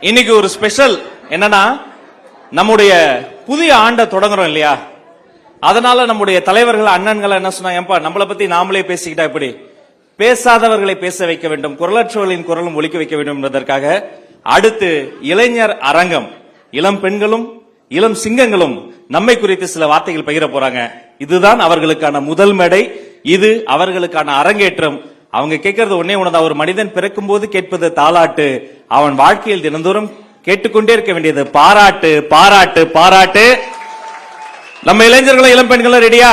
இன்னைக்கு ஒரு ஸ்பெஷல் என்னன்னா, நம்முடைய புதிய ஆண்டை தொடங்குறோம் இல்லையா, அதனால நம்முடைய தலைவர்கள் அண்ணன்கள் என்ன சொன்னாங்க, நம்மளை பத்தி நாமளே பேசிக்கிட்டா எப்படி, பேசாதவர்களை பேச வைக்க வேண்டும், குரலற்றவர்களின் குரலும் ஒலிக்க வைக்க வேண்டும் என்பதற்காக அடுத்து இளைஞர் அரங்கம், இளம் பெண்களும் இளம் சிங்கங்களும் நம்மை குறித்து சில வார்த்தைகள் பகிர போறாங்க. இதுதான் அவர்களுக்கான முதல் மேடை, இது அவர்களுக்கான அரங்கேற்றம். அவங்க கேட்கறது ஒன்னே ஒண்ணுதான், ஒரு மனிதன் பிறக்கும் போது கேட்பது தாலாட்டு, அவன் வாழ்க்கையில் தினந்தோறும் கேட்டுக்கொண்டே இருக்க வேண்டியது பாராட்டு பாராட்டு பாராட்டு. நம்ம இளைஞர்களும் இளம் பெண்களும் ரெடியா?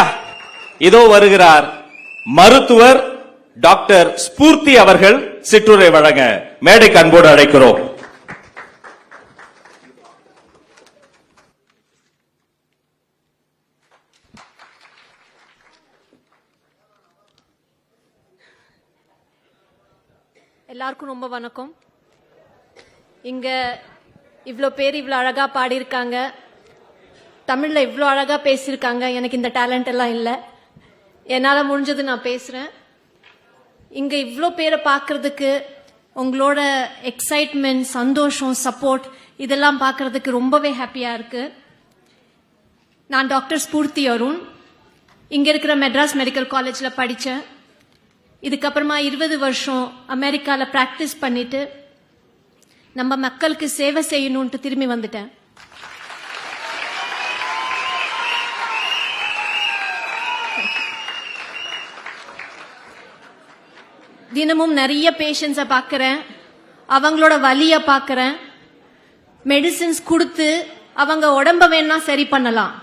இதோ வருகிறார் மருத்துவர் டாக்டர் ஸ்பூர்த்தி அவர்கள் சிற்றுரை வழங்க மேடைக்கு அன்போடு அழைக்கிறோம். எல்லாருக்கும் ரொம்ப வணக்கம். இங்க இவ்வளோ பேர் இவ்வளோ அழகா பாடியிருக்காங்க, தமிழ்ல இவ்வளோ அழகா பேசியிருக்காங்க. எனக்கு இந்த டேலண்ட் எல்லாம் இல்லை, என்னால முடிஞ்சது நான் பேசுறேன். இங்க இவ்வளோ பேரை பார்க்கறதுக்கு, உங்களோட எக்ஸைட்மெண்ட், சந்தோஷம், சப்போர்ட் இதெல்லாம் பார்க்கறதுக்கு ரொம்பவே ஹாப்பியா இருக்கு. நான் டாக்டர் ஸ்பூர்த்தி அருண், இங்க இருக்கிற மெட்ராஸ் மெடிக்கல் காலேஜ்ல படித்தேன். இதுக்கப்புறமா 20 வருஷம் அமெரிக்கால பிராக்டிஸ் பண்ணிட்டு நம்ம மக்களுக்கு சேவை செய்யணும்னு திரும்பி வந்துட்டேன். தினமும் நிறைய பேஷண்ட்ஸை பார்க்கிறேன், அவங்களோட வலியை பார்க்கிறேன். மெடிசின்ஸ் கொடுத்து அவங்க உடம்ப வேணா சரி பண்ணலாம்,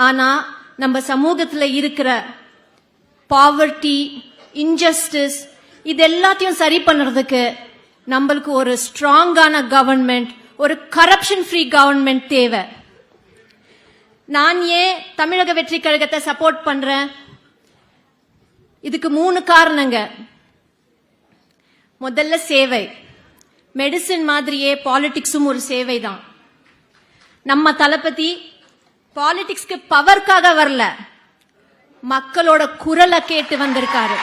ஆனா நம்ம சமூகத்துல இருக்கிற பாவர்ட்டி, இன்ஜஸ்டிஸ் இது எல்லாத்தையும் சரி பண்றதுக்கு நம்மளுக்கு ஒரு ஸ்ட்ராங்கான கவர்மெண்ட், ஒரு கரப்ஷன் ஃப்ரீ கவர்மெண்ட் தேவை. நான் ஏன் தமிழக வெற்றி கழகத்தை சப்போர்ட் பண்றேன்? இதுக்கு 3 காரணங்க. முதல்ல சேவை. மெடிசின் மாதிரியே பாலிடிக்ஸும் ஒரு சேவை தான். நம்ம தளபதி பாலிடிக்ஸ்க்கு பவர்க்காக வரல, மக்களோட குரலை கேட்டு வந்திருக்காரு.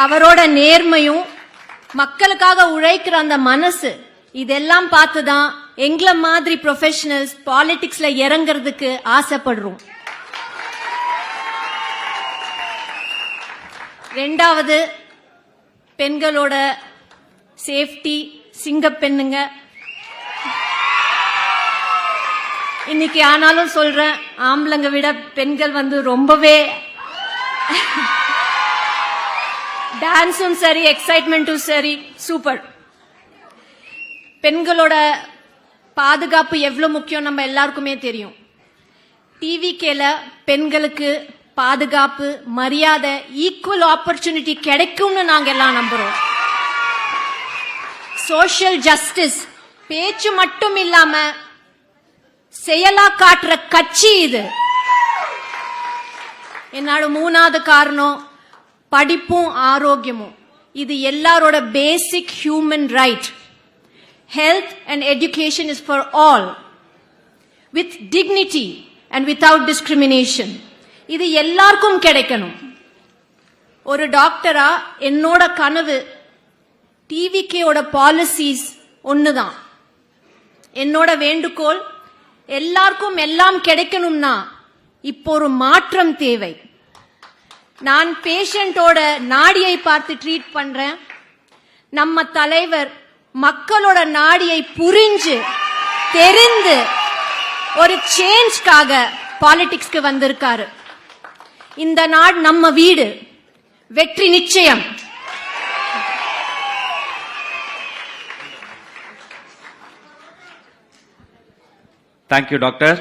அவரோட நேர்மையும் மக்களுக்காக உழைக்கிற அந்த மனசு இதெல்லாம் பார்த்துதான் எங்களை மாதிரி ப்ரொஃபஷனல்ஸ் பாலிடிக்ஸ்ல இறங்கிறதுக்கு ஆசைப்படுறோம். ரெண்டாவது, பெண்களோட சேஃப்டி. சிங்க பெண்ணுங்க இன்னைக்கு ஆனாலும் சொல்றேன், ஆம்பளைங்க விட பெண்கள் ரொம்பவே டான்ஸும் சரி, எக்ஸைட்மெண்ட்டும் சரி, சூப்பர். பெண்களோட பாதுகாப்பு எவ்வளவு முக்கியம் நம்ம எல்லாருக்குமே தெரியும். டிவிகேல பெண்களுக்கு பாதுகாப்பு, மரியாதை, ஈக்குவல் ஆப்பர்ச்சுனிட்டி கிடைக்கும்னு நாங்க எல்லாம் நம்புறோம். சோஷியல் ஜஸ்டிஸ் பேச்சு மட்டும் இல்லாம செயலா காட்டுற கட்சி இது. என்னோட 3வது காரணம் படிப்பும் ஆரோக்கியமும். இது எல்லாரோட பேசிக் human right. Health and education is for all with dignity and without discrimination. இது எல்லாருக்கும் கிடைக்கணும். ஒரு டாக்டரா என்னோட கனவு டிவிகேயோட பாலிசிஸ் ஒண்ணுதான். என்னோட வேண்டுகோள், எல்லாருக்கும் எல்லாம் கிடைக்கணும்னா இப்போ ஒரு மாற்றம் தேவை. நான் பேஷண்டோட நாடியை பார்த்து ட்ரீட் பண்றேன். நம்ம தலைவர் மக்களோட நாடியை புரிஞ்சு தெரிந்து ஒரு சேஞ்ச்காக பாலிடிக்ஸ்க்கு வந்திருக்காரு. இந்த நாடு நம்ம வீடு, வெற்றி நிச்சயம். Thank you doctor.